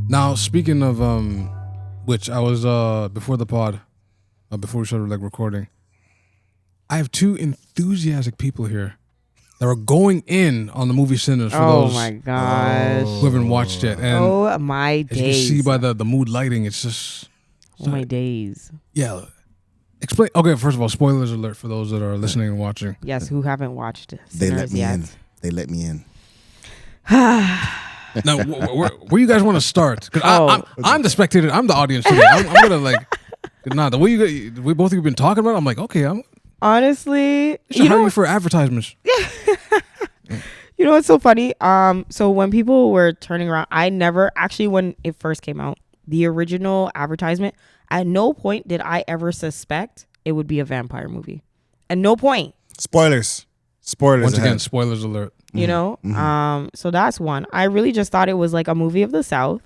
Now, speaking of which I was before the pod, before we started like recording, I have two enthusiastic people here that are going in on the movie Sinners for those my gosh. who haven't watched yet. And oh my days. as you can see by the mood lighting, it's just my days. Yeah. Explain. Okay, first of all, spoilers alert for those that are listening and watching. Yes, who haven't watched They let Sinners me yet. in. They let me in. Now, where you guys want to start? Because I'm the spectator. I'm the audience today. I'm gonna like, the way we both of you been talking about it, I'm like, okay, honestly, you hire me for advertisements. You know what's so funny? So when people were turning around, I never actually, when it first came out, the original advertisement, at no point did I ever suspect it would be a vampire movie. At no point. Spoilers. Once again, spoilers alert. You know? So that's one. I really just thought it was like a movie of the South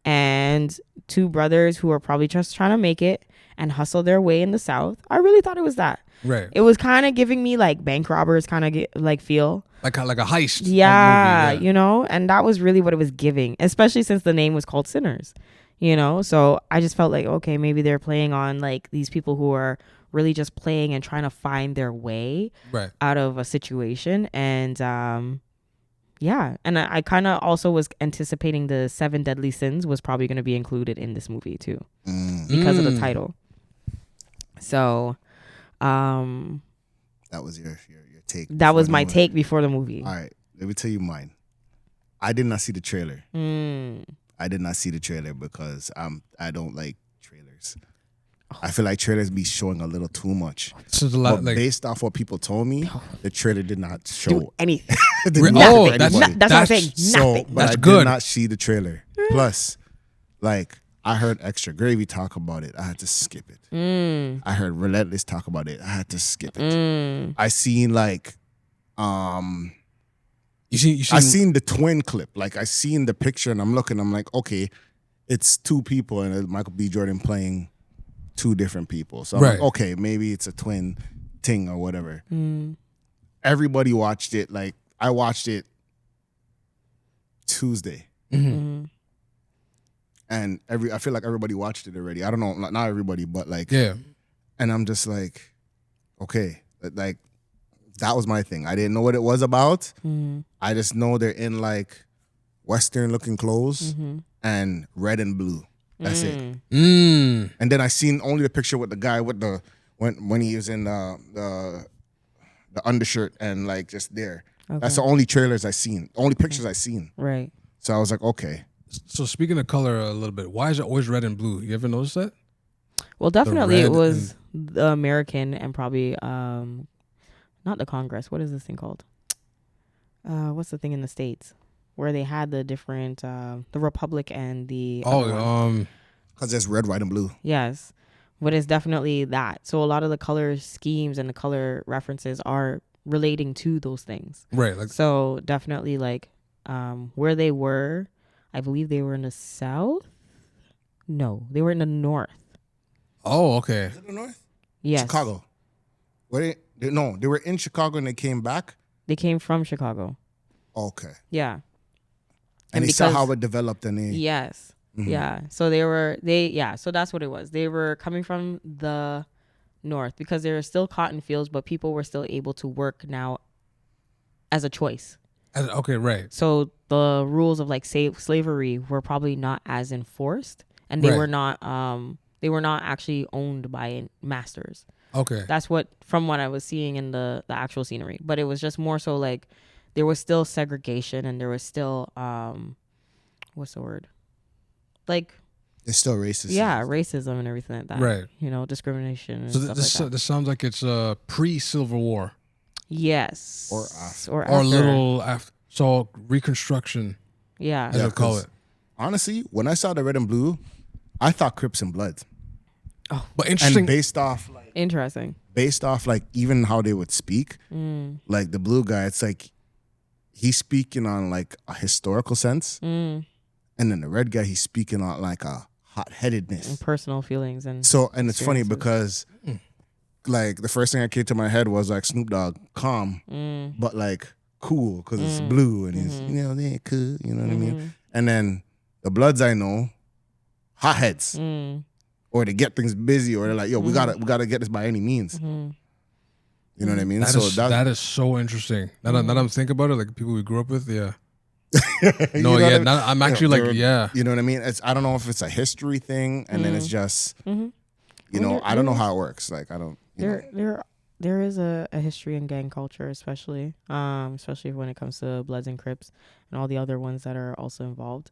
and two brothers who are probably just trying to make it and hustle their way in the South. I really thought it was that. Right. It was kind of giving me like bank robbers kind of like feel. Like a heist. Yeah, movie, you know? And that was really what it was giving, especially since the name was called Sinners. You know? So I just felt like, okay, maybe they're playing on like these people who are really just playing and trying to find their way out of a situation. And yeah, and I kind of also was anticipating the 7 deadly sins was probably going to be included in this movie too because of the title. So that was your take. That was my take before the movie. All right, let me tell you mine. I did not see the trailer. I did not see the trailer because I don't like trailers. I feel like trailers be showing a little too much. So but based off what people told me, the trailer did not show anything. That's what I'm saying. So, but I did not see the trailer. Plus, like I heard Extra Gravy talk about it. I had to skip it. I heard Relentless talk about it. I had to skip it. I seen like, I seen the twin clip. Like I seen the picture, and I'm looking. I'm like, okay, it's two people, and it's Michael B. Jordan playing 2 different people. So I'm like, okay, maybe it's a twin thing or whatever. Everybody watched it. Like I watched it Tuesday. And I feel like everybody watched it already. I don't know, not everybody, but like, yeah. And I'm just like, okay, like that was my thing. I didn't know what it was about. I just know they're in like Western looking clothes and red and blue. That's it. And then I seen only the picture with the guy with the when he was in the undershirt and like just there. Okay. That's the only trailers I seen. Only pictures I seen. Right. So I was like, okay. So speaking of color a little bit, why is it always red and blue? You ever notice that? Well, definitely it was the American and probably not the Congress. What is this thing called? What's the thing in the States? Where they had the different, the Republic and the... Because there's red, white, and blue. Yes. But it's definitely that. So a lot of the color schemes and the color references are relating to those things. Right. Like, so definitely like where they were, I believe they were in the South. No, they were in the North. Oh, okay. Is it the North? Yes. Chicago. No, they were in Chicago and they came back? They came from Chicago. Okay. Yeah. And they saw how it developed and they... Yes. Yeah. So so that's what it was. They were coming from the North because there were still cotton fields, but people were still able to work now as a choice. Okay, right. So the rules of like slavery were probably not as enforced, and they were not actually owned by masters. Okay. That's from what I was seeing in the actual scenery. But it was just more so like there was still segregation and there was still what's the word? Like it's still racism. Yeah, racism and everything like that. Right. You know, discrimination and so stuff like that. This sounds like it's pre-Civil War. Yes. Or after. Or a little after. So Reconstruction. Yeah. As I call it. Honestly, when I saw the red and blue, I thought Crips and Bloods. Oh, but interesting. And based off like even how they would speak, like the blue guy, it's like he's speaking on like a historical sense, and then the red guy he's speaking on like a hot-headedness and personal feelings and it's funny because like the first thing that came to my head was like Snoop Dogg, calm, but like cool because it's blue and he's they're cool, you know what I mean? And then The Bloods I know, hotheads, or they get things busy, or they're like, yo, we gotta get this by any means. You know what I mean? That is so interesting. Now that I'm thinking about it, like people we grew up with, yeah. You No, know yeah, what I mean? I'm actually like, yeah. You know what I mean? I don't know if it's a history thing, and then it's just, you know, I don't know how it works. Like, I don't. There is a history in gang culture, especially when it comes to Bloods and Crips and all the other ones that are also involved.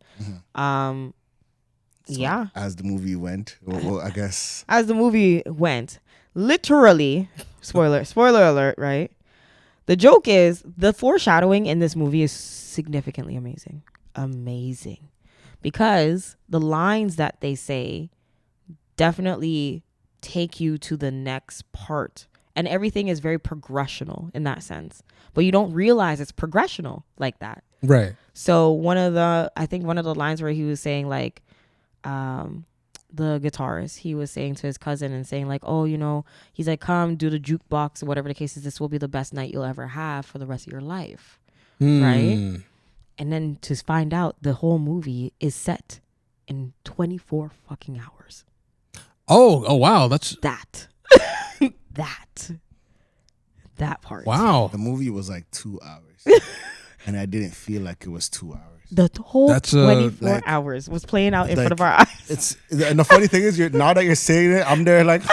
Yeah. As the movie went, well, I guess. As the movie went, literally, spoiler alert, right? The joke is the foreshadowing in this movie is significantly amazing, because the lines that they say definitely take you to the next part, and everything is very progressional in that sense, but you don't realize it's progressional like that. Right. So one of the lines where he was saying like, the guitarist, he was saying to his cousin and saying like, oh, you know, he's like, come do the jukebox or whatever the case is. This will be the best night you'll ever have for the rest of your life. Right. And then to find out the whole movie is set in 24 fucking hours. Oh, wow. That's that part. Wow. The movie was like 2 hours, and I didn't feel like it was 2 hours. The whole 24 hours was playing out in front of our eyes. And the funny thing is, now that you're saying it, I'm there like,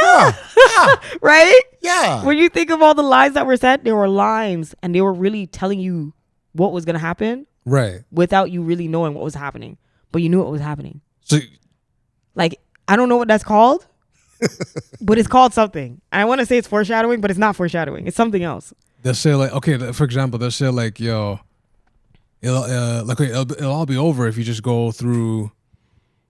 right? Yeah. When you think of all the lines that were said, there were lines, and they were really telling you what was going to happen. Right. Without you really knowing what was happening. But you knew what was happening. So, like, I don't know what that's called, but it's called something. I want to say it's foreshadowing, but it's not foreshadowing. It's something else. They'll say like, okay, for example, they'll say like, yo, it'll all be over if you just go through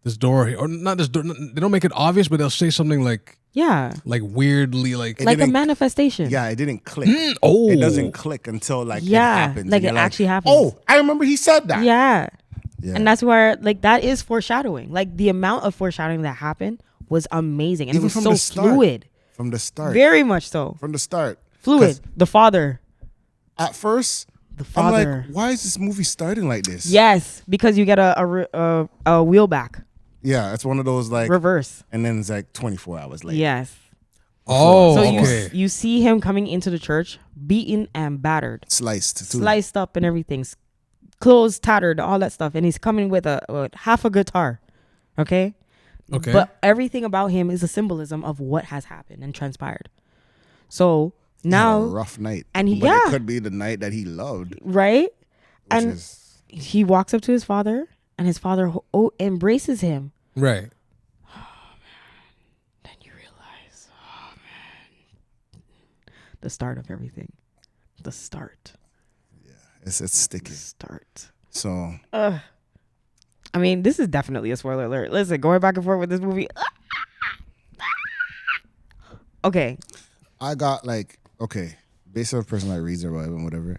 this door here. Or not this door. They don't make it obvious, but they'll say something like, yeah, like weirdly, like a manifestation. Yeah, it didn't click. Oh, it doesn't click until like it happens. Like it actually happens. Oh, I remember he said that. Yeah. And that's where like that is foreshadowing. Like the amount of foreshadowing that happened was amazing, and even it was so fluid from the start. Very much so from the start. Fluid. The father. At first, the father. I'm like, why is this movie starting like this? Yes, because you get a wheel back. Yeah, it's one of those like reverse, and then it's like 24 hours later. Yes. Oh, so okay. you see him coming into the church, beaten and battered, sliced up and everything, clothes tattered, all that stuff, and he's coming with a half a guitar. Okay. But everything about him is a symbolism of what has happened and transpired. So now, a rough night, and it could be the night that he loved, right? And he walks up to his father, and his father embraces him, right? Oh man! Then you realize, oh man, the start of everything, the start. Yeah, it's sticky. The start. So, I mean, this is definitely a spoiler alert. Listen, going back and forth with this movie. Okay. I got like, based on a person that reads or whatever,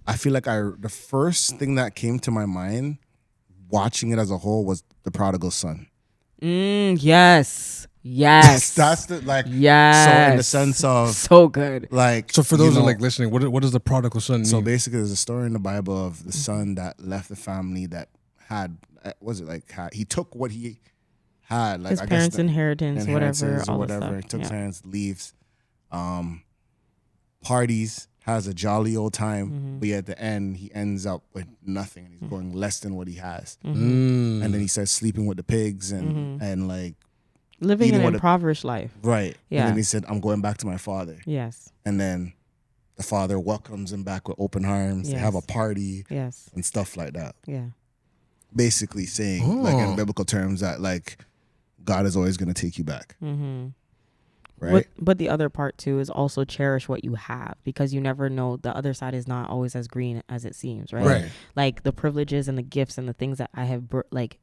I feel like the first thing that came to my mind watching it as a whole was the prodigal son. Yes. That's the like. Yes. So in the sense of so good. Like, so for those who are like listening, what does the prodigal son mean? So basically, there's a story in the Bible of the son that left the family that had he took what he had, like his parents' inheritance, whatever. He took parents, leaves, parties, has a jolly old time, but at the end he ends up with nothing, and he's going less than what he has, and then he starts sleeping with the pigs and like living an impoverished life, right? Yeah. And then he said, "I'm going back to my father." Yes. And then the father welcomes him back with open arms. They have a party, and stuff like that. Yeah. Basically saying, like in biblical terms, that like God is always going to take you back. Right. But the other part too is also cherish what you have, because you never know, the other side is not always as green as it seems, right? Like the privileges and the gifts and the things that I have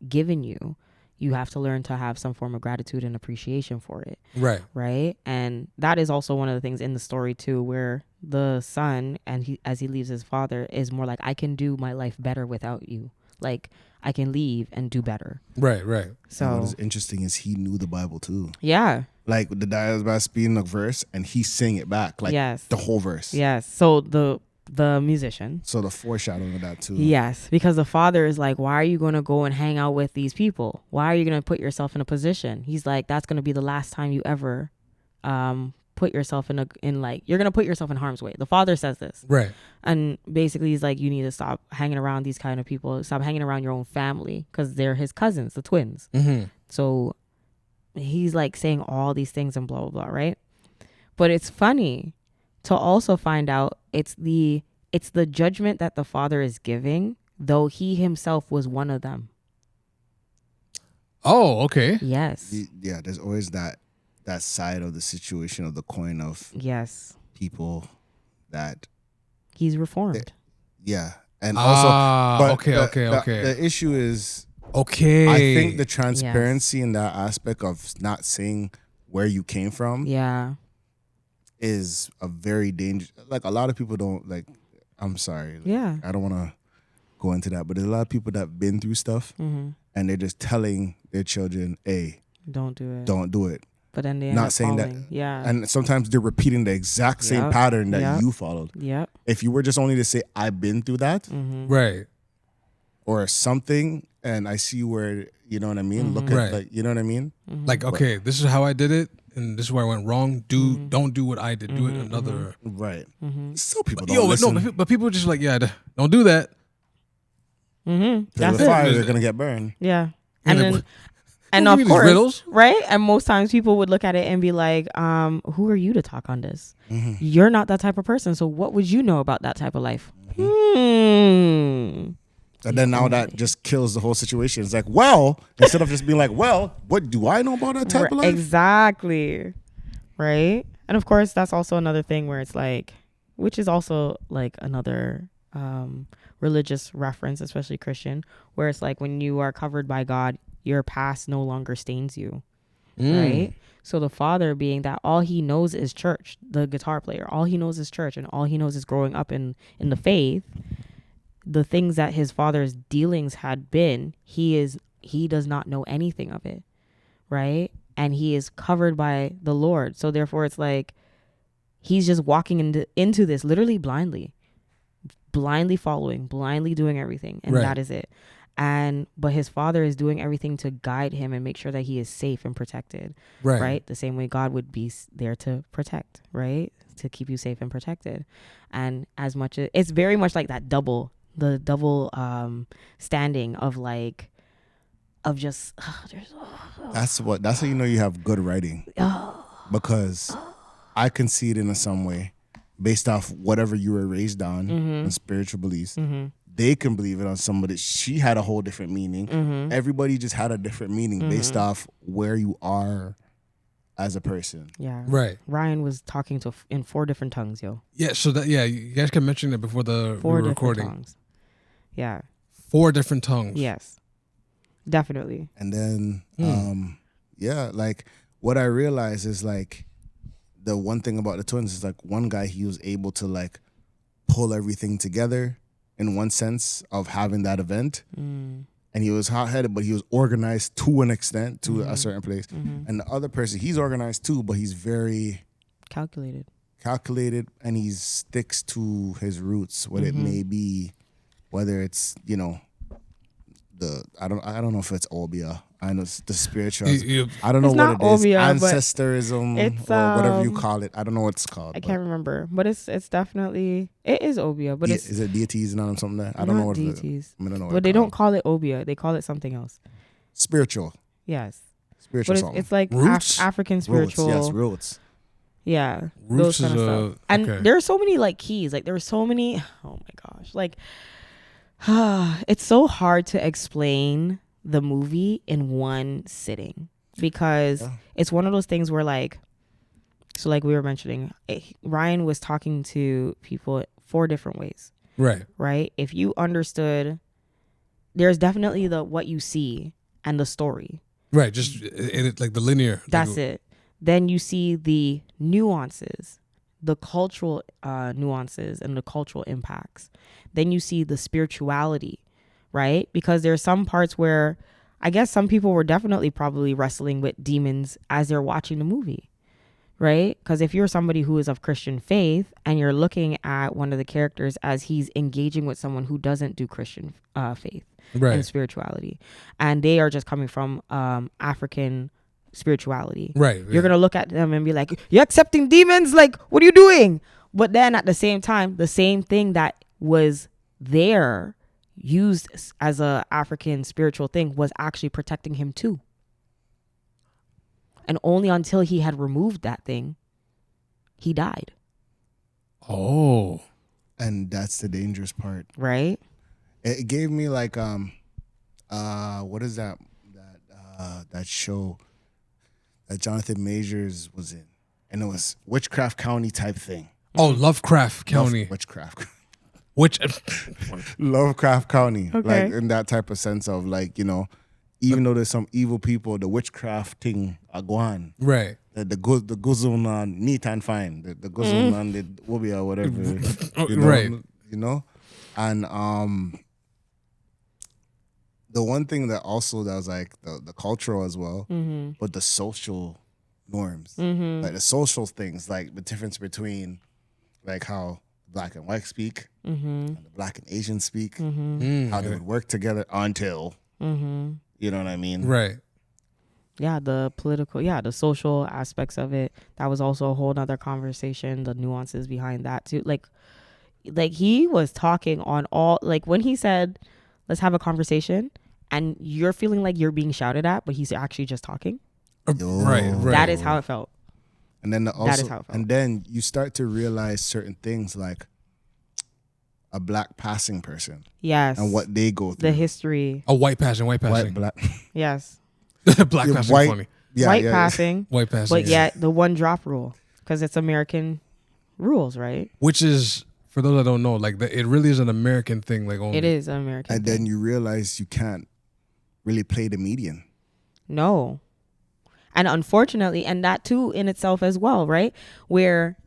given you, you have to learn to have some form of gratitude and appreciation for it. Right. And that is also one of the things in the story too, where the son, and as he leaves his father, is more like, I can do my life better without you. Like, I can leave and do better. Right. So and what is interesting is he knew the Bible too. Yeah. Like the dialogue about speaking a verse, and he sang it back, like the whole verse. Yes. So the the musician. So the foreshadowing of that too. Yes, because the father is like, why are you going to go and hang out with these people? Why are you going to put yourself in a position? He's like, that's going to be the last time you ever put yourself you're going to put yourself in harm's way. The father says this. Right. And basically he's like, you need to stop hanging around these kind of people. Stop hanging around your own family because they're his cousins, the twins. Mm-hmm. So he's like saying all these things and blah, blah, blah, right? But it's funny to also find out it's the judgment that the father is giving, though he himself was one of them. Oh, okay. Yes. Yeah, there's always that side of the situation of the coin of Yes. people that He's reformed. yeah. And also okay. The issue is okay. I think the transparency in that aspect of not saying where you came from Yeah. is a very dangerous. Like a lot of people don't like. I'm sorry. Yeah. I don't want to go into that, but there's a lot of people that've been through stuff, and they're just telling their children, "Hey, don't do it. don't do it." But then they're not saying following. that. Yeah. And sometimes they're repeating the exact same pattern that you followed. Yep. If you were just only to say, "I've been through that," right, or something, and I see where you know what I mean. Look at like you know what I mean. Like okay, this is how I did it. And this is where I went wrong. Don't do what I did. Do it another. Right. So people don't listen. No, but people are just like, yeah, don't do that. That's the it. fire, they're gonna get burned. Yeah. And And then- then, and Don't of give me these course, riddles. right? And most times people would look at it and be like, who are you to talk on this? You're not that type of person. So what would you know about that type of life? And then now that just kills the whole situation. It's like, well, instead of just being like, well, what do I know about that type of life? Exactly. Right. And of course, that's also another thing where it's like, which is also like another religious reference, especially Christian, where it's like when you are covered by God, your past no longer stains you. Right. So the father being that all he knows is church, the guitar player, all he knows is church, and all he knows is growing up in the faith. The things that his father's dealings had been, he does not know anything of it, right? And he is covered by the Lord. So therefore it's like he's just walking into this literally blindly following, blindly doing everything. And that is it. But his father is doing everything to guide him and make sure that he is safe and protected, right? The same way God would be there to protect, right? To keep you safe and protected. And as much as it's very much like that double standing of like of just that's how you know you have good writing, because I can see it in some way based off whatever you were raised on and spiritual beliefs. They can believe it on somebody. She had a whole different meaning. Everybody just had a different meaning based off where you are as a person. Yeah. Right. Ryan was talking in 4 different tongues, yo. Yeah. So you guys kept mentioning it before we 4 were different recording. tongues. Yeah. 4 different tongues. Yes. Definitely. And then, like what I realized is like the one thing about the twins is like one guy, he was able to like pull everything together in one sense of having that event. And he was hot-headed, but he was organized to an extent, to a certain place. And the other person, he's organized too, but he's very calculated, and he sticks to his roots, what it may be, whether it's, you know, I don't know if it's Obia. I know it's the spiritual. I don't know what it is. Obia, Ancestrism or whatever you call it. I don't know what it's called. I can't remember, but it's definitely it is Obia. But is it deities and something that I don't know what deities. I don't know. But they don't call it Obia. They call it something else. Spiritual. Yes. Spiritual. But it's like African spiritual. Roots. Yes, roots. Yeah, Roots those kind of stuff. And there are so many like keys. Like there are so many. Oh my gosh! Like it's so hard to explain the movie in one sitting because it's one of those things where like, so like we were mentioning, Ryan was talking to people 4 different ways. Right. If you understood, there's definitely the what you see and the story. Right. Just like the linear. That's it. Then you see the nuances, the cultural nuances and the cultural impacts. Then you see the spirituality, right? Because there are some parts where I guess some people were definitely probably wrestling with demons as they're watching the movie, right? Because if you're somebody who is of Christian faith and you're looking at one of the characters as he's engaging with someone who doesn't do Christian faith and spirituality, and they are just coming from African spirituality, right? You're gonna look at them and be like, "You're accepting demons? Like, what are you doing?" But then at the same time, the same thing that was there used as a African spiritual thing was actually protecting him too. And only until he had removed that thing, he died. Oh. And that's the dangerous part. Right? It gave me like what is that show that Jonathan Majors was in, and it was Witchcraft County type thing. Oh, Lovecraft County. Witchcraft. Lovecraft County. Okay. Like in that type of sense of like, you know, even though there's some evil people, the witchcraft thing aguan. Right. The guzun on neat and fine. The guzun on the wobby or whatever. You know, right. You know? And the one thing that was like the cultural as well, but the social norms. Like the social things, like the difference between like how black and white speak and the black and Asian speak, how they would work together until you know what I mean? Right. Yeah, the political, the social aspects of it. That was also a whole nother conversation, the nuances behind that too. Like he was talking on all, like when he said, let's have a conversation, and you're feeling like you're being shouted at, but he's actually just talking. Right. That is how it felt. And then that is how it felt. And then you start to realize certain things like a black passing person. Yes. And what they go through. The history. A white passing. White, black. Yes. Black passing white, funny. Yeah, white passing. White passing. But yet the one drop rule, because it's American rules, right? Which is, for those that don't know, like it really is an American thing. Like only. It is an American and thing. then you realize you can't really play the median. No. And unfortunately, and that too in itself as well, right? Where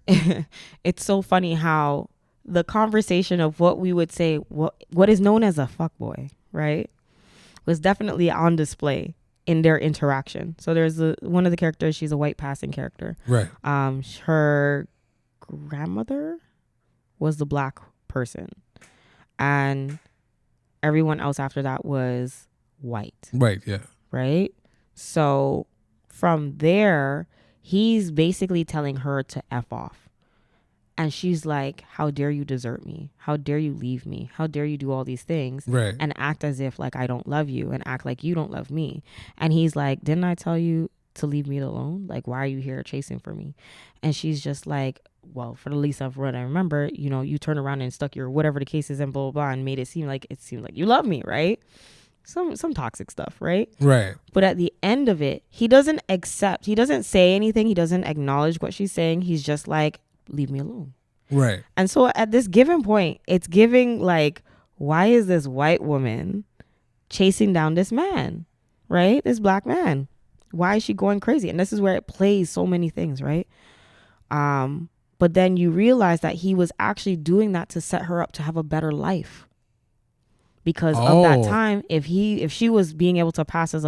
it's so funny how the conversation of what we would say, what is known as a fuckboy, right, was definitely on display in their interaction. So there's one of the characters, she's a white passing character. Right. Her grandmother was the black person. And everyone else after that was white. Right, yeah. Right? So from there, he's basically telling her to F off. And she's like, how dare you desert me? How dare you leave me? How dare you do all these things? Right. And act as if like I don't love you and act like you don't love me. And he's like, didn't I tell you to leave me alone? Like, why are you here chasing for me? And she's just like, well, for the least of what I remember, you know, you turn around and stuck your whatever the case is and blah, blah, blah, and made it seemed like you love me, right? Some toxic stuff, right? Right. But at the end of it, he doesn't say anything. He doesn't acknowledge what she's saying. He's just like, leave me alone. Right. And so at this given point, it's giving like, why is this white woman chasing down this man, right? This black man. Why is she going crazy? And this is where it plays so many things, right? But then you realize that he was actually doing that to set her up to have a better life. Because of that time, if she was being able to pass as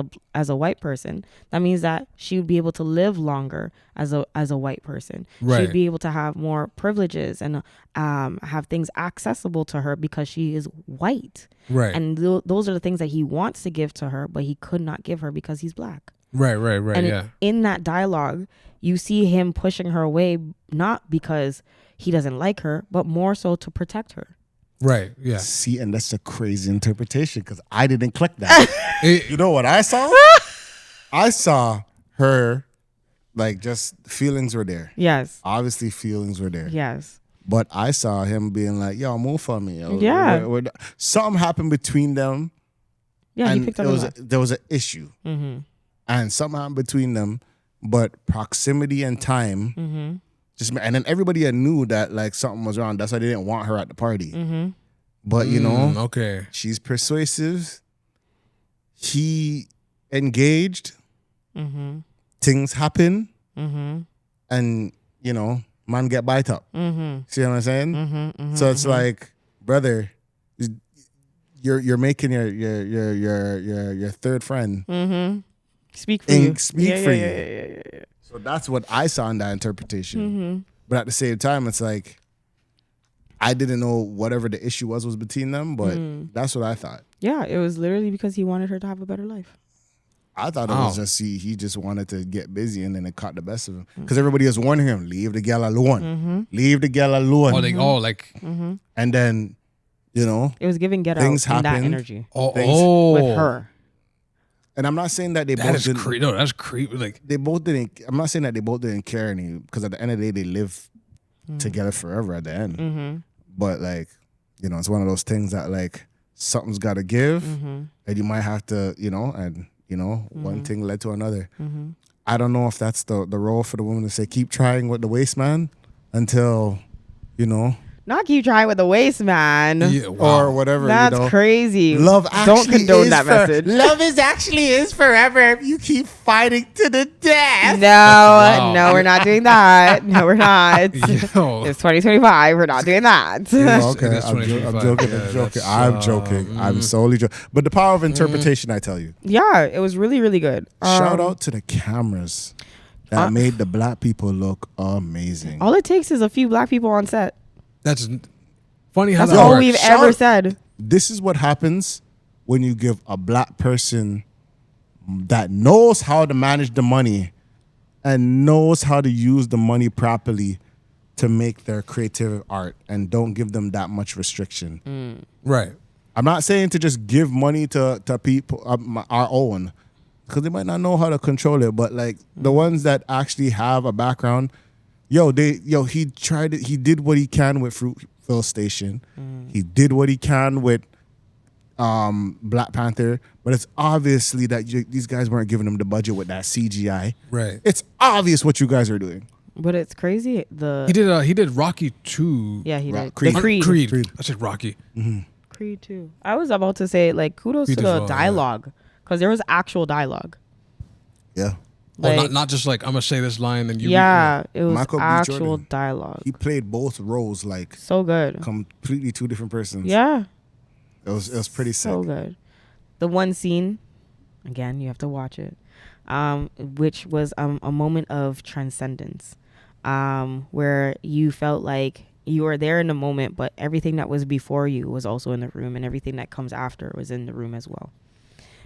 a white person, that means that she would be able to live longer as a white person. Right. She'd be able to have more privileges and have things accessible to her because she is white. Right. And those are the things that he wants to give to her, but he could not give her because he's black. Right. And yeah. in that dialogue, you see him pushing her away, not because he doesn't like her, but more so to protect her. Right. Yeah. See, and that's a crazy interpretation because I didn't click that. You know what I saw? I saw her, like, just feelings were there. Yes. Obviously, feelings were there. Yes. But I saw him being like, "Yo, move for me." Yo. Yeah. Something happened between them. Yeah, and he picked up there was an issue, and something happened between them. But proximity and time. And then everybody knew that like something was wrong. That's why they didn't want her at the party. But you know, okay, she's persuasive. He engaged. Things happen, and you know, man get bite up. See what I'm saying? So it's like, brother, you're making your third friend speak for you. Speak for you. So So that's what I saw in that interpretation. Mm-hmm. But at the same time, it's like I didn't know whatever the issue was between them, but that's what I thought. Yeah, it was literally because he wanted her to have a better life. I thought it was just he just wanted to get busy, and then it caught the best of him because everybody was warning him, leave the girl alone, leave the girl alone. And then it was giving Get Out things in that happened. energy with her. And I'm not saying that they both didn't. No, that's creepy. Like they both didn't. I'm not saying that they both didn't care any, because at the end of the day, they live together forever at the end. But like, it's one of those things that like something's got to give, and you might have to, one thing led to another. I don't know if that's the role for the woman to say keep trying with the waist man until, Not keep trying with the waist, man. Yeah, wow. or whatever. That's crazy. Love actually don't condone that message. Love is forever if you keep fighting to the death. No, we're not doing that. No, we're not. Yo. It's 2025. We're not doing that. Okay, That's I'm 2025. joking. Yeah, I'm joking. I'm solely joking. But the power of interpretation, I tell you. Yeah, it was really, really good. Shout out to the cameras that made the black people look amazing. All it takes is a few black people on set. That's funny how That's that all works. we've ever said. This is what happens when you give a black person that knows how to manage the money and knows how to use the money properly to make their creative art, and don't give them that much restriction. Right. I'm not saying to just give money to people, our own, because they might not know how to control it, but like the ones that actually have a background, he tried it. He did what he can with Fruitville Station. He did what he can with Black Panther, but it's obviously that these guys weren't giving him the budget with that CGI. Right. It's obvious what you guys are doing. But it's crazy. He did Rocky 2. Yeah, he did. Creed. The Creed. Creed. I said Rocky. Creed 2. I was about to say, like, kudos Creed to as the well, dialogue, because there was actual dialogue. Yeah. Like, not just like I'm gonna say this line and you. it was Michael B. actual Jordan. dialogue. He played both roles like So good. completely two different persons. Yeah. It was pretty sick. So good. The one scene, again, you have to watch it, which was a moment of transcendence, where you felt like you were there in the moment, but everything that was before you was also in the room, and everything that comes after was in the room as well.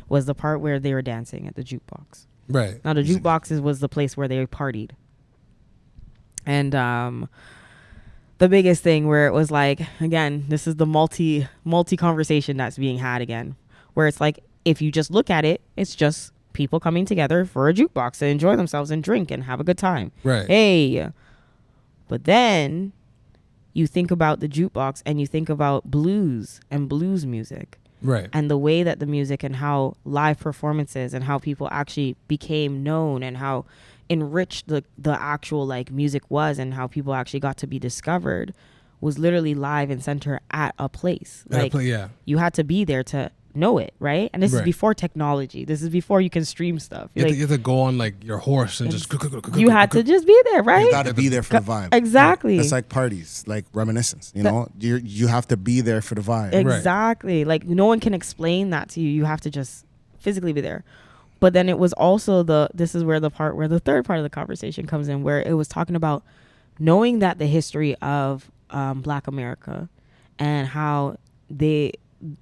Was the part where they were dancing at the jukebox. Right. Now, the jukebox was the place where they partied. And the biggest thing where it was like, again, this is the multi conversation that's being had again, where it's like, if you just look at it, it's just people coming together for a jukebox to enjoy themselves and drink and have a good time. Right. Hey. But then you think about the jukebox and you think about blues and blues music. Right. And the way that the music and how live performances and how people actually became known and how enriched the actual like music was, and how people actually got to be discovered was literally live and center at a place. You had to be there to know it, right? And this is before technology. This is before you can stream stuff. You have to go on like your horse and just. You had to just be there, right? You got to be there for the vibe. Exactly. It's like parties, like reminiscence. You have to be there for the vibe. Exactly. Like no one can explain that to you. You have to just physically be there. But then it was also this is where the third part of the conversation comes in, where it was talking about knowing that the history of Black America and how they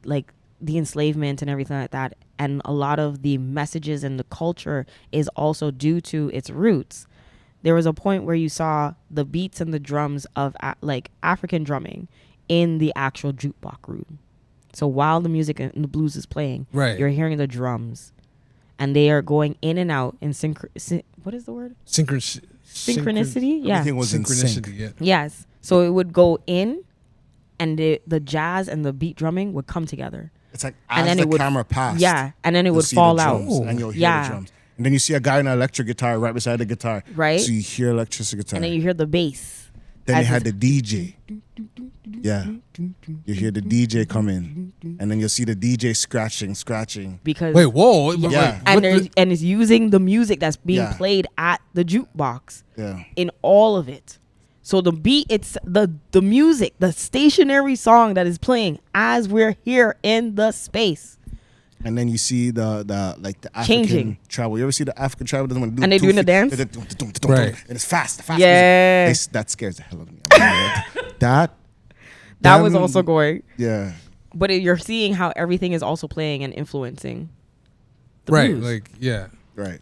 like the enslavement and everything like that, and a lot of the messages and the culture is also due to its roots. There was a point where you saw the beats and the drums of like African drumming in the actual jukebox room. So while the music and the blues is playing, you're hearing the drums, and they are going in and out in what is the word? Synchronicity. Yeah. Everything was in sync. Yeah. Yes. So it would go in, and the jazz and the beat drumming would come together. It's like And as then the it would- camera passed. Yeah, and then it you'll would see fall the out. drums, and you'll hear Yeah. the drums. And then you see a guy on an electric guitar right beside the guitar. Right. So you hear electric guitar. And then you hear the bass. Then as they had it's- the DJ. Yeah. You hear the DJ come in. And then you'll see the DJ scratching. Because Wait, whoa. Yeah. and it's using the music that's being Yeah. played at the jukebox Yeah. in all of it. So the beat, it's the music, the stationary song that is playing as we're here in the space. And then you see the African Changing. tribal. You ever see the African tribal doesn't want to do And they 2 doing the feet. dance? Right. And it's fast. Yeah. music. That scares the hell out of me. that was them- also going. Yeah. But you're seeing how everything is also playing and influencing the Right. blues. Like, yeah. Right.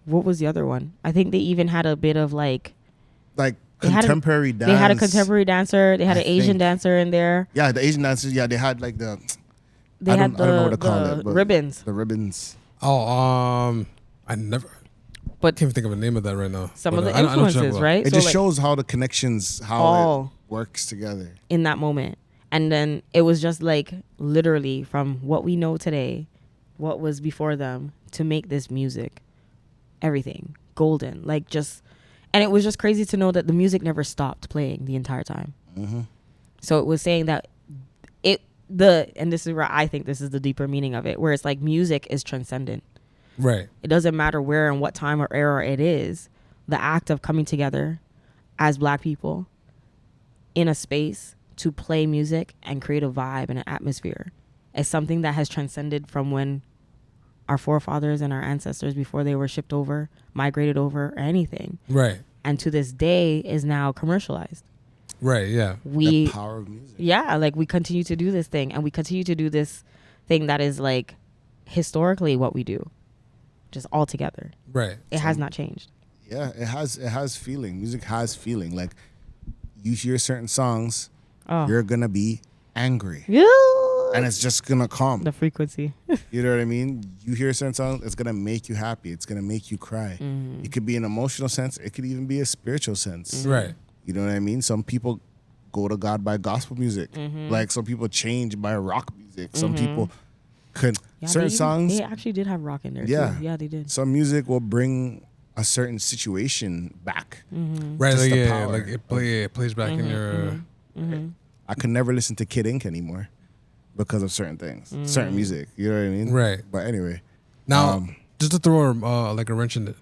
What was the other one? I think they even had a bit of like Like they had a- contemporary dance. They had a contemporary dancer. They had I an Asian think. dancer in there. Yeah, the Asian dancers. Yeah, they had like the They I had don't know what to call the it, but ribbons. the ribbons. Oh, I never. But Can't think of a name of that right now. some But, of the I know what you're talking influences, about. right? It So, just like, shows how the connections, how Oh. it works together. in that moment. And then it was just like literally from what we know today, what was before them to make this music, everything golden, like just, and it was just crazy to know that the music never stopped playing the entire time. Mm-hmm. So it was saying that and this is where I think this is the deeper meaning of it, where it's like music is transcendent. Right. It doesn't matter where and what time or era it is. The act of coming together as Black people in a space to play music and create a vibe and an atmosphere is something that has transcended from when our forefathers and our ancestors, before they were shipped over, migrated over, or anything. Right. And to this day is now commercialized. Right. Yeah. The power of music. Yeah, like we continue to do this thing, and we continue to do this thing that is like historically what we do, just all together. Right. It has not changed. Yeah, it has feeling. Music has feeling. Like you hear certain songs, you're gonna be angry. Yeah. And it's just gonna come. The frequency. You know what I mean? You hear a certain song, it's gonna make you happy. It's gonna make you cry. It could be an emotional sense. It could even be a spiritual sense. Right. You know what I mean? Some people go to God by gospel music. Like some people change by rock music. Some people could certain songs. They actually did have rock in there. Yeah. Too. Yeah, they did. Some music will bring a certain situation back. Right. Just Like, the yeah. power. Like it plays back in your. I could never listen to Kid Ink anymore because of certain things, certain music. You know what I mean? Right. But anyway, Now, just to throw like a wrench in it,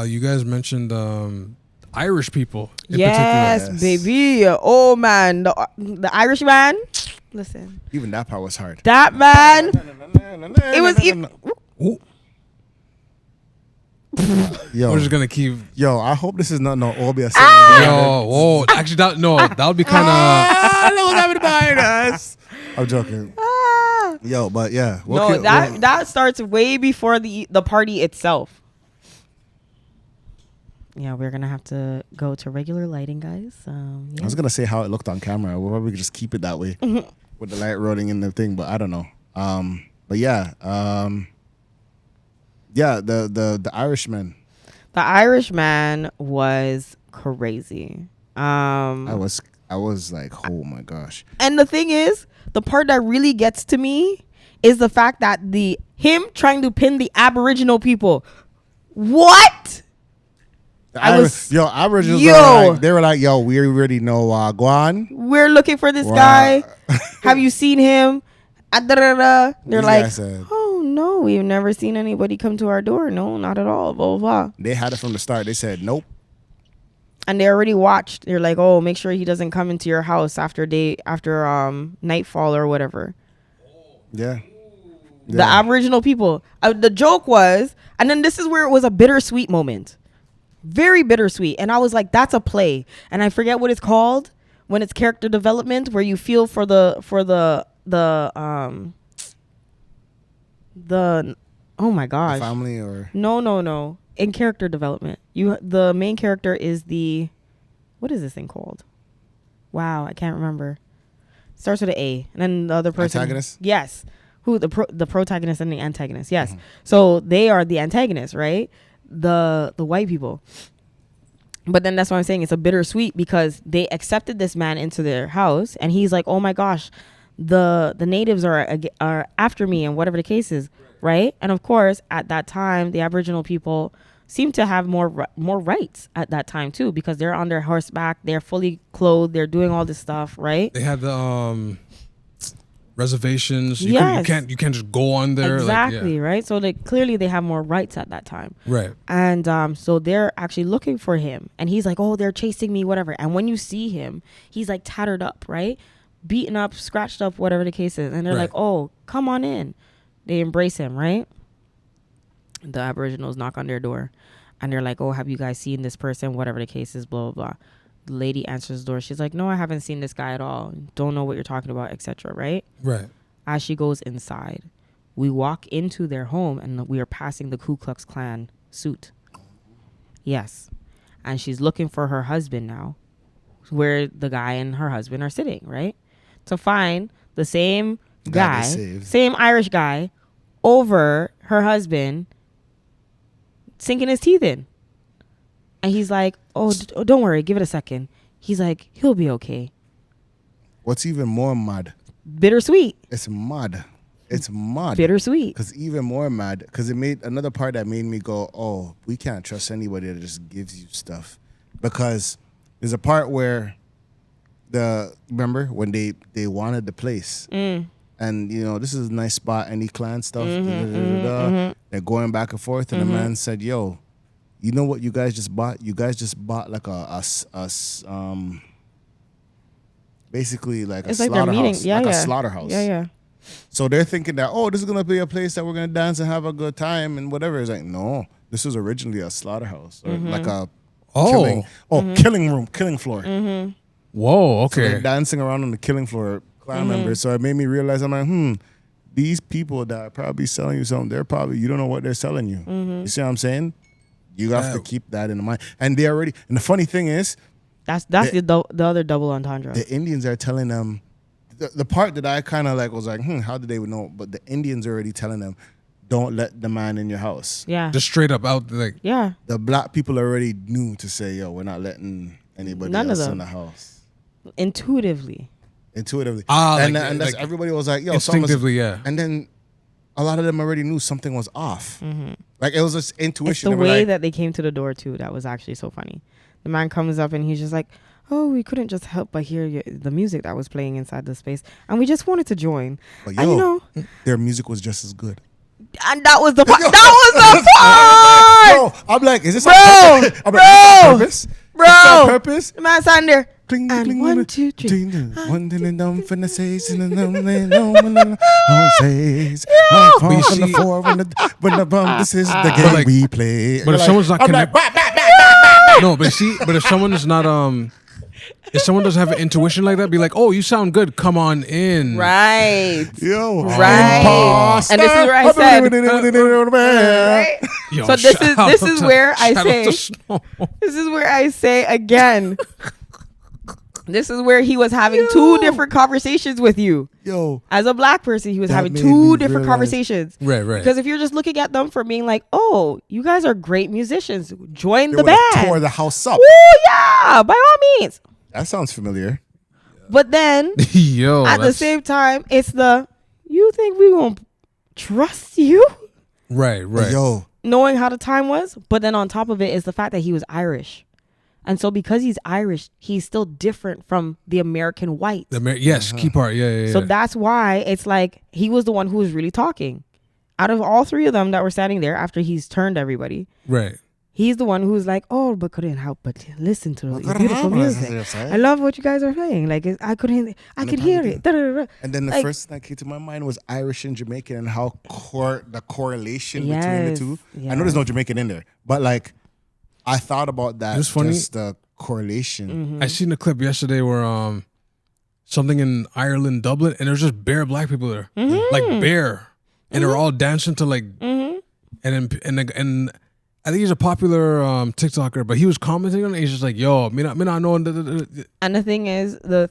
you guys mentioned Irish people. In Yes, Yes. baby. Oh man, the Irishman. Listen, even that part was hard. that man. It was even. Ooh, Yo, we're just gonna keep. I hope this is not no obvious. Yo, whoa! Actually, that would be kind of. I'm joking. Yo, but yeah. No, that starts way before the party itself. Yeah, we're gonna have to go to regular lighting, guys. I was gonna say how it looked on camera. We'll probably just keep it that way with the light rolling in the thing, but I don't know. But yeah, the Irishmen. The Irishman was crazy. I was like, oh my gosh. And the thing is, the part that really gets to me is the fact that him trying to pin the Aboriginal people. What? Aboriginals they were like, yo, we already know Guan. We're looking for this Wow. guy. Have you seen him? They're These like, guys said- oh no, we've never seen anybody come to our door. No, not at all. Blah, blah, blah. They had it from the start. They said, nope. And they already watched. They're like, oh, make sure he doesn't come into your house after nightfall or whatever. Yeah. The Aboriginal people. The joke was, and then this is where it was a bittersweet moment. Very bittersweet. And I was like, that's a play. And I forget what it's called when it's character development, where you feel for the oh my gosh. The family or No. In character development, the main character is what is this thing called? Wow, I can't remember. Starts with an A, and then the other person. Antagonist? Yes. Who the protagonist and the antagonist? Yes. So they are the antagonists, right? The white people. But then that's why I'm saying it's a bittersweet, because they accepted this man into their house, and he's like, oh my gosh, the natives are after me, and whatever the case is, right? And of course, at that time, the Aboriginal people seem to have more rights at that time too, because they're on their horseback, they're fully clothed, they're doing all this stuff, right? They had the reservations. Yes. You can't just go on there. Exactly, right? So clearly they have more rights at that time. Right. And so they're actually looking for him. And he's like, oh, they're chasing me, whatever. And when you see him, he's like tattered up, right? beaten up, scratched up, whatever the case is. And they're like, oh, come on in. They embrace him, right? The Aboriginals knock on their door. And they're like, oh, have you guys seen this person? Whatever the case is, blah, blah, blah. The lady answers the door. She's like, no, I haven't seen this guy at all. Don't know what you're talking about, etc. Right? Right. As she goes inside, we walk into their home and we are passing the Ku Klux Klan suit. Yes. And she's looking for her husband now, where the guy and her husband are sitting, right? To find the same guy, same Irish guy, over her husband, sinking his teeth in. And he's like, oh, don't worry, give it a second. He's like, he'll be okay. What's even more mad? Bittersweet. It's mad. It's mad. Bittersweet. Because even more mad, because it made another part that made me go, oh, we can't trust anybody that just gives you stuff. Because there's a part where remember when they wanted the place. And, you know, this is a nice spot, any clan stuff. They're going back and forth. And the man said, yo, you know what you guys just bought? You guys just bought like basically like a slaughterhouse. A slaughterhouse. Yeah. So they're thinking that, oh, this is going to be a place that we're going to dance and have a good time and whatever. It's like, no, this was originally a slaughterhouse. Or like a killing floor. Whoa, okay. So they're dancing around on the killing floor, clan members. So it made me realize, I'm like, these people that are probably selling you something, you don't know what they're selling you. You see what I'm saying? You have to keep that in mind. And and the funny thing is, that's the other double entendre. The Indians are telling them, the part that I kind of like was like, how did they know? But the Indians are already telling them, don't let the man in your house. Yeah. Just straight up out like. Yeah. The black people already knew to say, yo, we're not letting anybody else in the house. Intuitively. And that's everybody was like, yo, instinctively, yeah. And then a lot of them already knew something was off. Like it was just intuition. It's the way that they came to the door too that was actually so funny. The man comes up and he's just like, oh, we couldn't just help but hear the music that was playing inside the space, and we just wanted to join. But yo, and their music was just as good. And that was the part. That was the part. Bro, I'm like, is this on purpose? Bro, is this on purpose? The man's on there. Cling, and cling, 1, 2, 3. One thing dumb for the says and the says. On the floor when the bum. This is the game we play. But if someone's not connected, no. But if someone is not if someone doesn't have an intuition like that, be like, oh, you sound good. Come on in. Right. Yo. Right. And this is where I said. Right? Yo, so this is where I say. This is where I say again. This is where he was having two different conversations with you. Yo. As a black person, he was having two different conversations. Right. Because if you're just looking at them for being like, oh, you guys are great musicians. Join the band. Tore the house up. Oh, yeah. By all means. That sounds familiar. But then, at the same time, it's you think we gonna trust you? Right. Yo. Knowing how the time was. But then on top of it is the fact that he was Irish. And so because he's Irish, he's still different from the American white. Yes, key part. Yeah. So that's why it's like he was the one who was really talking. Out of all three of them that were standing there after he's turned everybody. Right. He's the one who's like, oh, but couldn't help but listen to the beautiful music. I love what you guys are playing. Like, I could hear it. And then the first thing that came to my mind was Irish and Jamaican and how the correlation between the two. Yes. I know there's no Jamaican in there, but like, I thought about that. It's funny. Just the correlation. I seen a clip yesterday where something in Ireland, Dublin, and there's just bare black people there, like bare, and they're all dancing to like, and I think he's a popular TikToker, but he was commenting on it. He's just like, "Yo, me not knowing." And the thing is, the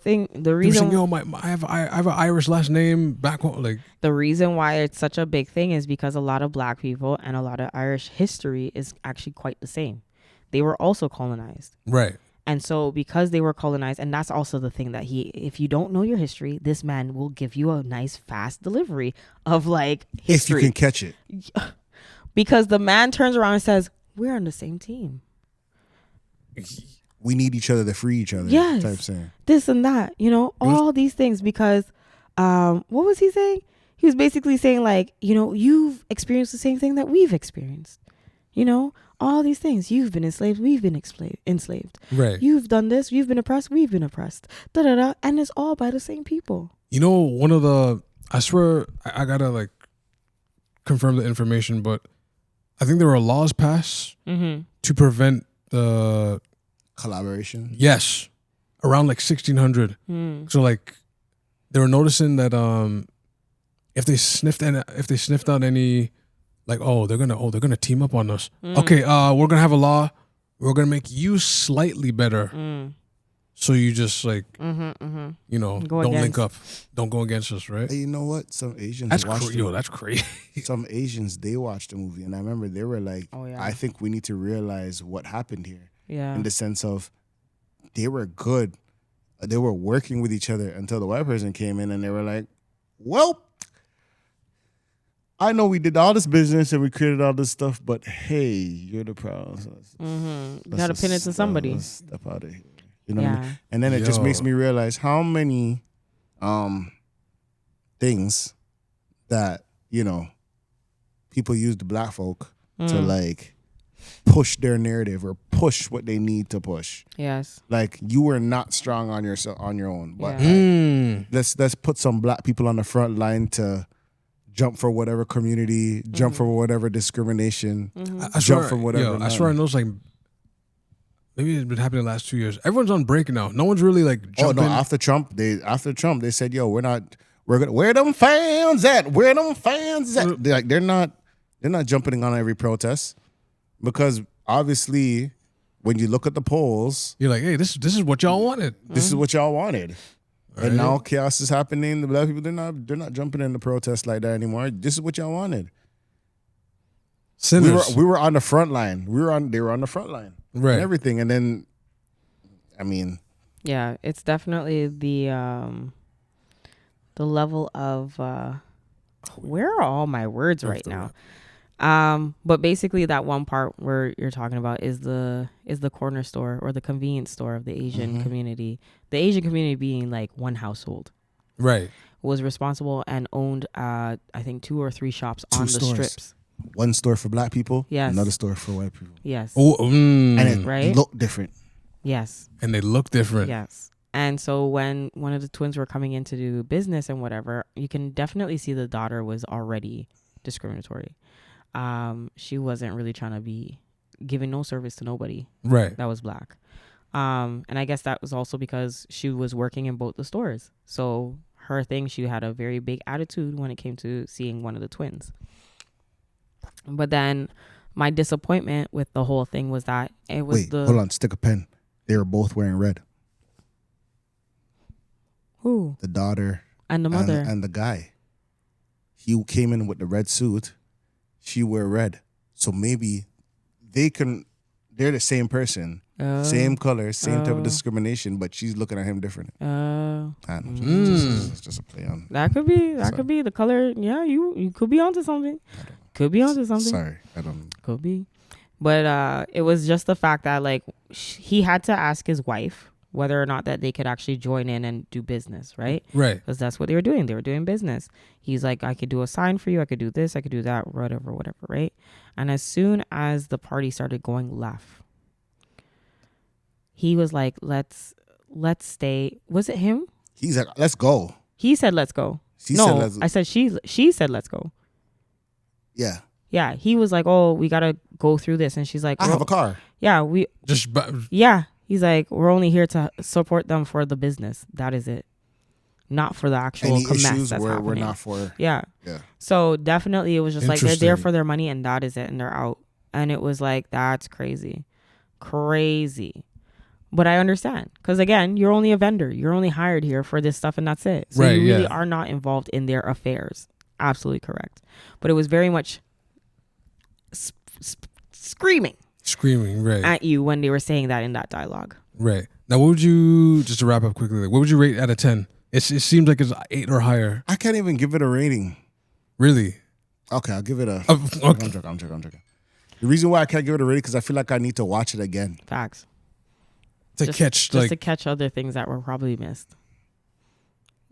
reason, yo, I have an Irish last name back home. Like the reason why it's such a big thing is because a lot of black people and a lot of Irish history is actually quite the same. They were also colonized, right? And so because they were colonized, and that's also the thing that if you don't know your history, this man will give you a nice fast delivery of like history. If you can catch it. Because the man turns around and says, we're on the same team. We need each other to free each other. Yes. Type saying. This and that, all these things because what was he saying? He was basically saying like, you've experienced the same thing that we've experienced. You know, all these things. You've been enslaved. We've been enslaved. Right. You've done this. You've been oppressed. We've been oppressed. Da da da. And it's all by the same people. You know, one of the, I swear, I gotta like confirm the information, but I think there were laws passed to prevent the Collaboration. Yes, around like 1600. So like they were noticing that if they sniffed out any, like they're gonna team up on us. Okay, we're gonna have a law. We're gonna make you slightly better. So you just like you know, don't link up, don't go against us, right? Hey, you know what? Some Asians That's watched that's crazy. Some Asians, they watched the movie, and I remember they were like, I think we need to realize what happened here. Yeah. In the sense of they were good. They were working with each other until the white person came in and they were like, well, I know we did all this business and we created all this stuff, but hey, you're the problem. You got to pin it to somebody. Let's step out of here. You know what I mean? And then it just makes me realize how many things that, you know, people use the black folk to like push their narrative or push what they need to push. Yes. Like you were not strong on your own, but let's put some black people on the front line to jump for whatever community, jump for whatever discrimination, jump for whatever. I swear I know it's like maybe it's been happening the last 2 years. Everyone's on break now. No one's really like jumping. Oh no! After Trump, they said, "Yo, we're gonna where them fans at? Where them fans at?" They're not jumping on every protest. Because obviously, when you look at the polls, you're like, hey, this is what y'all wanted. This is what y'all wanted. And now chaos is happening. The black people, they're not jumping in the protests like that anymore. This is what y'all wanted. Sinners. We were on the front line. They were on the front line. Right. And everything. And then, I mean. Yeah, it's definitely the level of where are all my words right now? But basically that one part where you're talking about is the corner store or the convenience store of the Asian community. The Asian community being like one household. Right. Was responsible and owned I think 2 or 3 shops on the strips. One store for black people, yes. Another store for white people. Yes. And it looked different. Yes. And they look different. Yes. And so when one of the twins were coming in to do business and whatever, you can definitely see the daughter was already discriminatory. She wasn't really trying to be giving no service to nobody. Right. That was black. And I guess that was also because she was working in both the stores. So her thing, she had a very big attitude when it came to seeing one of the twins. But then my disappointment with the whole thing was that it was hold on, stick a pen. They were both wearing red. Who? The daughter and the mother and the guy. He came in with the red suit. She wear red. So maybe they're the same person. Same color, same type of discrimination, but she's looking at him different. I don't know. Just a play on. That could be the color. Yeah, you could be onto something. Could be onto something. Sorry, I don't. Could be. But it was just the fact that like he had to ask his wife whether or not that they could actually join in and do business, right? Right. Because that's what they were doing. They were doing business. He's like, I could do a sign for you. I could do this. I could do that. Whatever, right? And as soon as the party started going left, he was like, let's stay. Was it him? He's like, let's go. He said, let's go. I said, she said, let's go. Yeah. Yeah. He was like, oh, we got to go through this. And she's like, I have a car. Yeah. Yeah. He's like, we're only here to support them for the business. That is it. Not for the actual Any mess issues that's where happening. we're not for. Yeah. So definitely it was just like they're there for their money and that is it. And they're out. And it was like, that's crazy. Crazy. But I understand. Because again, you're only a vendor. You're only hired here for this stuff and that's it. So you really are not involved in their affairs. Absolutely correct. But it was very much screaming right at you when they were saying that in that dialogue. Right. Now, what would you, just to wrap up quickly, what would you rate out of 10? It seems like it's 8 or higher. I can't even give it a rating. Really? Okay, I'll give it a. Okay. I'm joking. The reason why I can't give it a rating because I feel like I need to watch it again. Facts. To catch other things that were probably missed.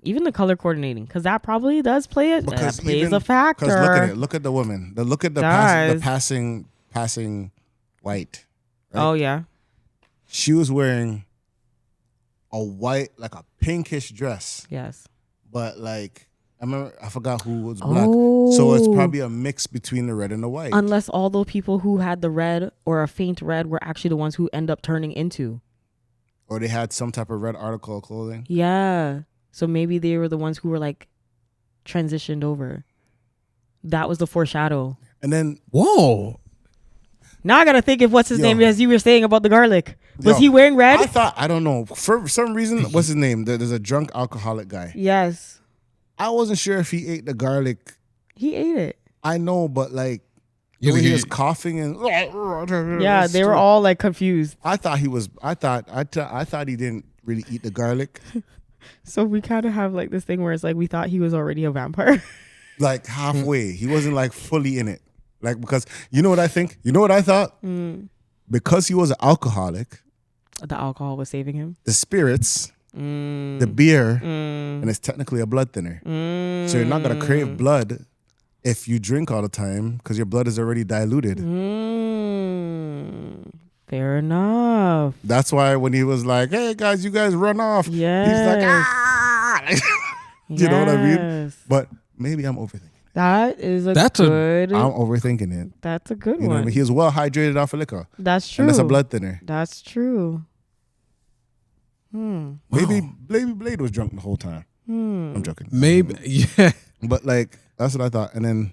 Even the color coordinating, because that probably does play it. That plays a factor. Because look at the woman. Look at the passing passing white. Right? Oh yeah. She was wearing a white, like a pinkish dress, Yes. but like I forgot who was black. So it's probably a mix between the red and the white. Unless all the people who had the red or a faint red were actually the ones who end up turning into. Or they had some type of red article of clothing. Yeah. So maybe they were the ones who were like transitioned over. That was the foreshadow. And then Whoa. Now I gotta think of what's his name, as you were saying about the garlic. Was Yo, he wearing red? I don't know. For some reason, what's his name? There's a drunk alcoholic guy. Yes. I wasn't sure if he ate the garlic. He ate it. I know, but like You when he think was coughing and Yeah, they were all like confused. I thought he was. I thought he didn't really eat the garlic. So we kind of have like this thing where it's like we thought he was already a vampire. Like halfway, he wasn't like fully in it. Like because you know what I think. You know what I thought. Because he was an alcoholic, The alcohol was saving him. the spirits, the beer, and it's technically a blood thinner. So you're not gonna crave blood if you drink all the time because your blood is already diluted. Fair enough. That's why when he was like, "Hey guys, you guys run off," he's like, "Ah!" You know what I mean? But maybe I'm overthinking. That is I'm overthinking it. That's a good You know what I one. mean? He was well hydrated off of liquor. That's true. And that's a blood thinner. That's true. Maybe Blade was drunk the whole time. I'm joking. Maybe. Yeah. But like that's what I thought. And then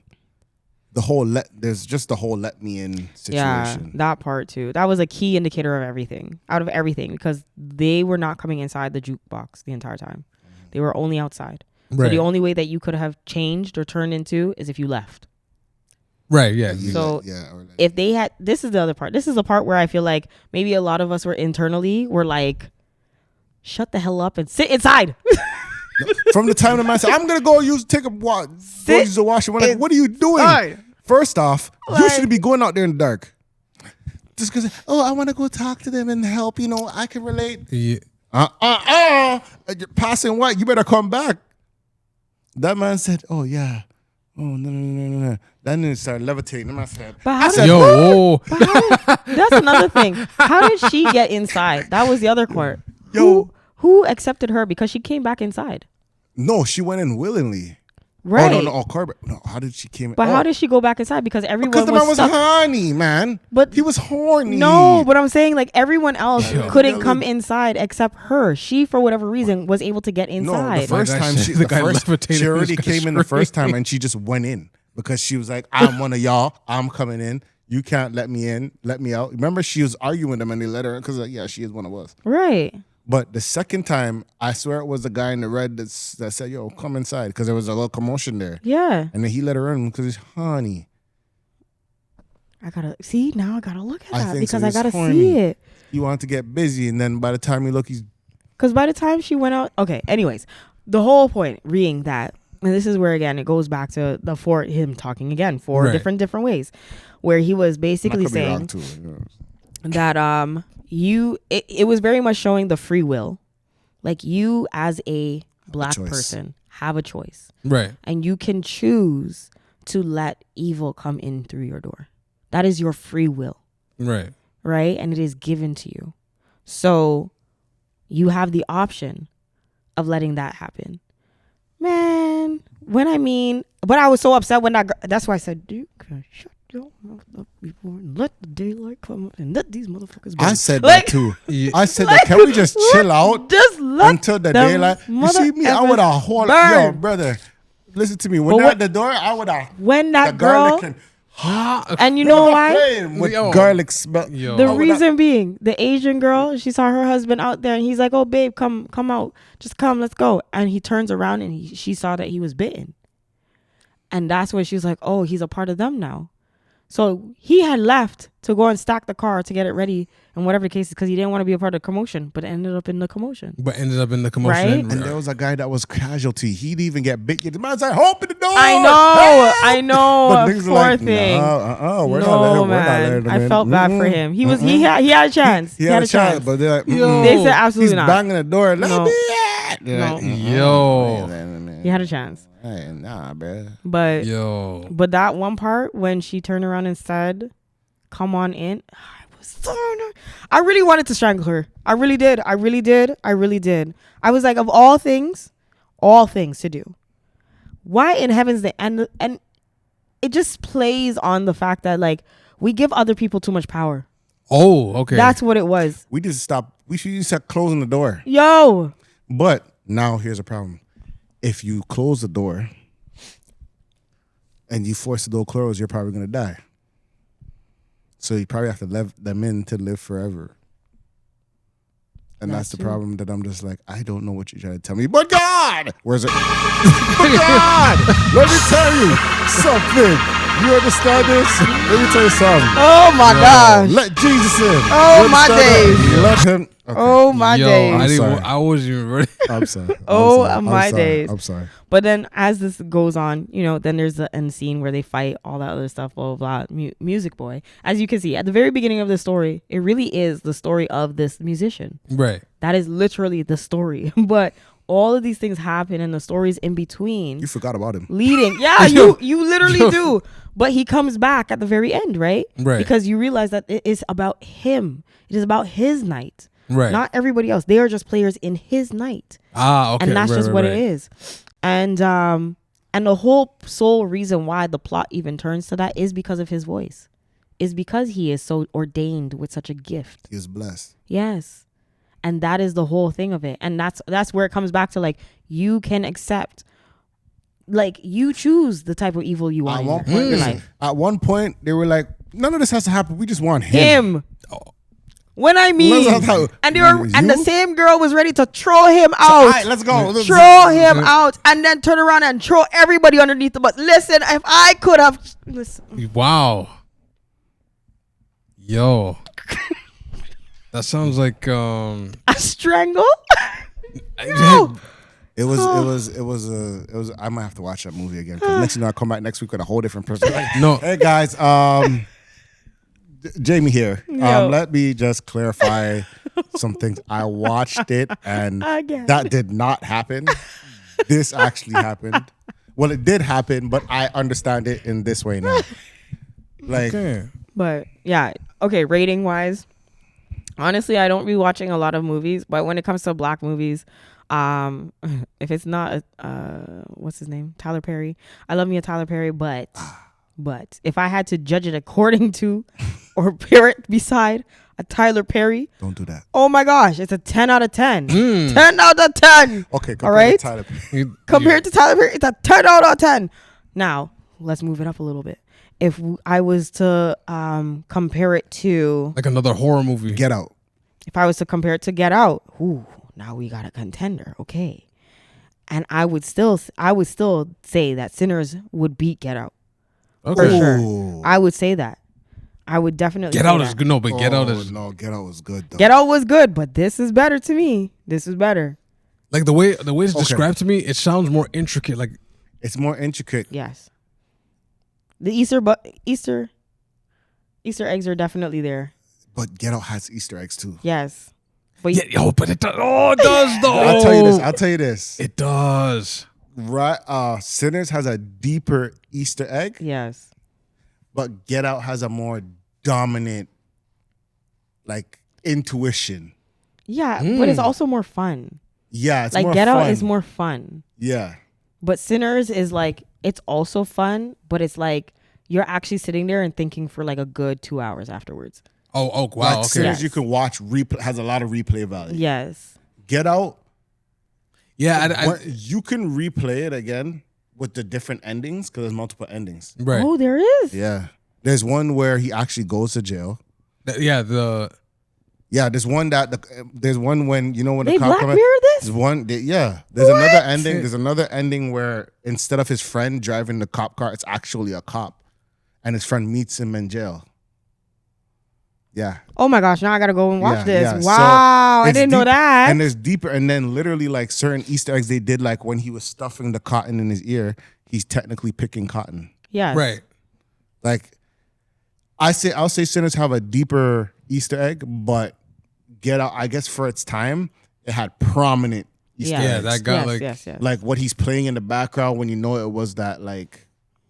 there's just the whole let me in situation. Yeah, that part too. That was a key indicator of everything, out of everything, because they were not coming inside the jukebox the entire time. They were only outside. Right. So the only way that you could have changed or turned into is if you left. Right. Yeah. So if they had, this is the other part. This is the part where I feel like maybe a lot of us were like, shut the hell up and sit inside. From the time the man said, I'm going to go use the washroom. Like, what are you doing? Inside. First off, you shouldn't be going out there in the dark. Just because, I want to go talk to them and help. I can relate. Yeah. You're passing white. You better come back. That man said, oh, yeah. Oh, no. Then he started levitating. The man said, Yo, that's another thing. How did she get inside? That was the other part. Yo. Who accepted her because she came back inside? No, she went in willingly. Right. Oh, no. Corbett. No, how did she came in? But how did she go back inside? Because everyone Because the man was stuck. horny, man. But he was horny. No, but I'm saying like everyone else couldn't come inside except her. She, for whatever reason, was able to get inside. No, the first time she already came in the first time and she just went in because she was like, I'm one of y'all. I'm coming in. You can't let me in. Let me out. Remember, she was arguing with them and they let her in because she is one of us. Right. But the second time, I swear it was the guy in the red that said, yo, come inside because there was a little commotion there. Yeah. And then he let her in because he's honey. I gotta see now. I gotta look at that because so. I gotta see it. He wanted to get busy, and then by the time you look, he's because by the time she went out. Okay. Anyways, the whole point being that, and this is where again it goes back to him talking again four different ways, where he was basically saying that it was very much showing the free will, like you as a black person have a choice, right, and you can choose to let evil come in through your door. That is your free will. Right. Right? And it is given to you. So you have the option of letting that happen. Man, but I was so upset when that's why I said, dude, shut your mouth up before and let the daylight come up and let these motherfuckers burn. I said that too. I said that. Can we just chill out until the daylight? You see me? I would have yo, brother. Listen to me. When they're at the door, I would have. When that girl. And you know why? With garlic smell. The reason being, the Asian girl, she saw her husband out there and he's like, oh, babe, come out. Just come, let's go. And he turns around and she saw that he was bitten. And that's when she was like, oh, he's a part of them now. So he had left to go and stack the car to get it ready and whatever the case is because he didn't want to be a part of the commotion, but it ended up in the commotion. Right? And there was a guy that was casualty. He'd even get bit. The man's like, open the door. I know. But Poor thing. We're not letting him. I felt bad for him. He was. He had a chance. He had a chance, but they're like, they said absolutely not. He's banging the door. Let me No. He had a chance. Hey, nah, bro. But that one part when she turned around and said, come on in. I really wanted to strangle her. I really did. I was like, of all things to do, why in heaven's name? And it just plays on the fact that like we give other people too much power. Oh, okay. That's what it was. We should just start closing the door. Yo. But now here's a problem. If you close the door and you force the door closed, you're probably going to die. So you probably have to let them in to live forever. And that's the problem that I'm just like, I don't know what you're trying to tell me. But God! Where's it? But God! Let me tell you something. You understand this? Let me tell you something. Oh my God. Let Jesus in. Oh my days. Let him. Okay. Oh my days. I wasn't even ready. I'm sorry. My days. I'm sorry. But then as this goes on, then there's the end scene where they fight, all that other stuff, blah, blah, blah. Music Boy. As you can see, at the very beginning of the story, it really is the story of this musician. Right. That is literally the story. But all of these things happen and the stories in between. You forgot about him. Leading. Yeah, you literally do. But he comes back at the very end, right? Right. Because you realize that it is about him. It is about his night. Right. Not everybody else. They are just players in his night. Ah, okay. And that's just what it is. And the whole sole reason why the plot even turns to that is because of his voice. Is because he is so ordained with such a gift. He is blessed. Yes. And that is the whole thing of it. And that's where it comes back to like you can accept, like you choose the type of evil you want in your life. At one point, they were like, none of this has to happen. We just want him. When I mean, and the same girl was ready to throw him out. All right, let's go. Throw him out and then turn around and throw everybody underneath the bus. Listen, if I could have, listen. Wow. Yo. That sounds like a strangle. No. It was. I might have to watch that movie again because next, I come back next week with a whole different person. Like, no, hey guys, Jamie here. Let me just clarify some things. I watched it and that did not happen. This actually happened. Well, it did happen, but I understand it in this way now. Like, okay. But yeah, okay. Rating wise, honestly, I don't be watching a lot of movies, but when it comes to black movies, if it's not what's his name, Tyler Perry, I love me a Tyler Perry, but if I had to judge it according to or pair it beside a Tyler Perry, don't do that. Oh my gosh, it's a 10 out of 10. 10 out of 10. Okay, all right. To Tyler Perry. Compared to Tyler Perry, it's a 10 out of 10. Now let's move it up a little bit. If I was to compare it to like another horror movie, Get Out. If I was to compare it to Get Out, now we got a contender, okay. And I would still say that Sinners would beat Get Out. Okay. For sure. I would say that. I would definitely Get Out is good. No, but Get Out is Get Out was good though. Get Out was good, but this is better to me. This is better. Like the way it's described to me, it sounds more intricate. Like it's more intricate. Yes. The Easter eggs are definitely there. But Get Out has Easter eggs too. Yes. But but it does. Oh, it does though. I'll tell you this. It does. Right. Sinners has a deeper Easter egg. Yes. But Get Out has a more dominant, like, intuition. Yeah, but it's also more fun. Yeah, it's like more Get fun. Out is more fun. Yeah. But Sinners is like, it's also fun, but it's like you're actually sitting there and thinking for like a good 2 hours afterwards. Oh, wow. Like Okay. Sinners you can watch, has a lot of replay value. Yes. Get Out. Yeah, you can replay it again with the different endings because there's multiple endings. Right. Oh, there is. Yeah. There's one where he actually goes to jail. There's one there's one when when they the cop Black Mirror this. There's one. There's another ending. There's another ending where instead of his friend driving the cop car, it's actually a cop, and his friend meets him in jail. Yeah. Oh my gosh! Now I gotta go and watch this. Yeah. Wow, I didn't know that. And there's deeper, and then literally like certain Easter eggs they did, like when he was stuffing the cotton in his ear, he's technically picking cotton. Yes. Right. Like I'll say Sinners have a deeper Easter egg, but Get Out, I guess for its time, it had prominent Easter eggs. Yeah, that got yes. Like what he's playing in the background when it was that like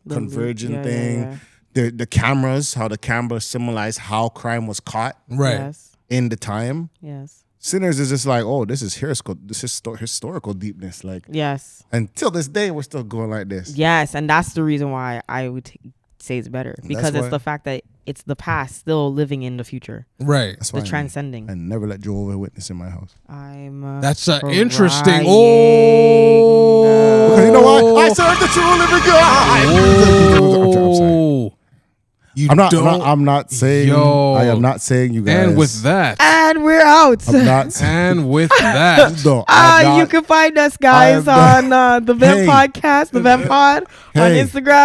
convergent thing. Yeah. the cameras, how the cameras symbolize how crime was caught Right. Yes. in the time. Yes. Sinners is just like, oh, this is historical deepness. Like, Yes. until this day, we're still going like this. Yes, and that's the reason why I would say it's better, because That's it's why- the fact that it's the past still living in the future, Right. That's the why transcending. I never let Jehovah's Witness in my house. I'm. That's crying. interesting. Oh. Because you know what? I serve the true living God. Oh. You I'm not saying. Yo. I am not saying you guys. And with that. And we're out. I'm not. And with that. No, I'm You not- can find us, guys, I am on the Vent Hey. Podcast, the Vent Pod, on Hey. Instagram.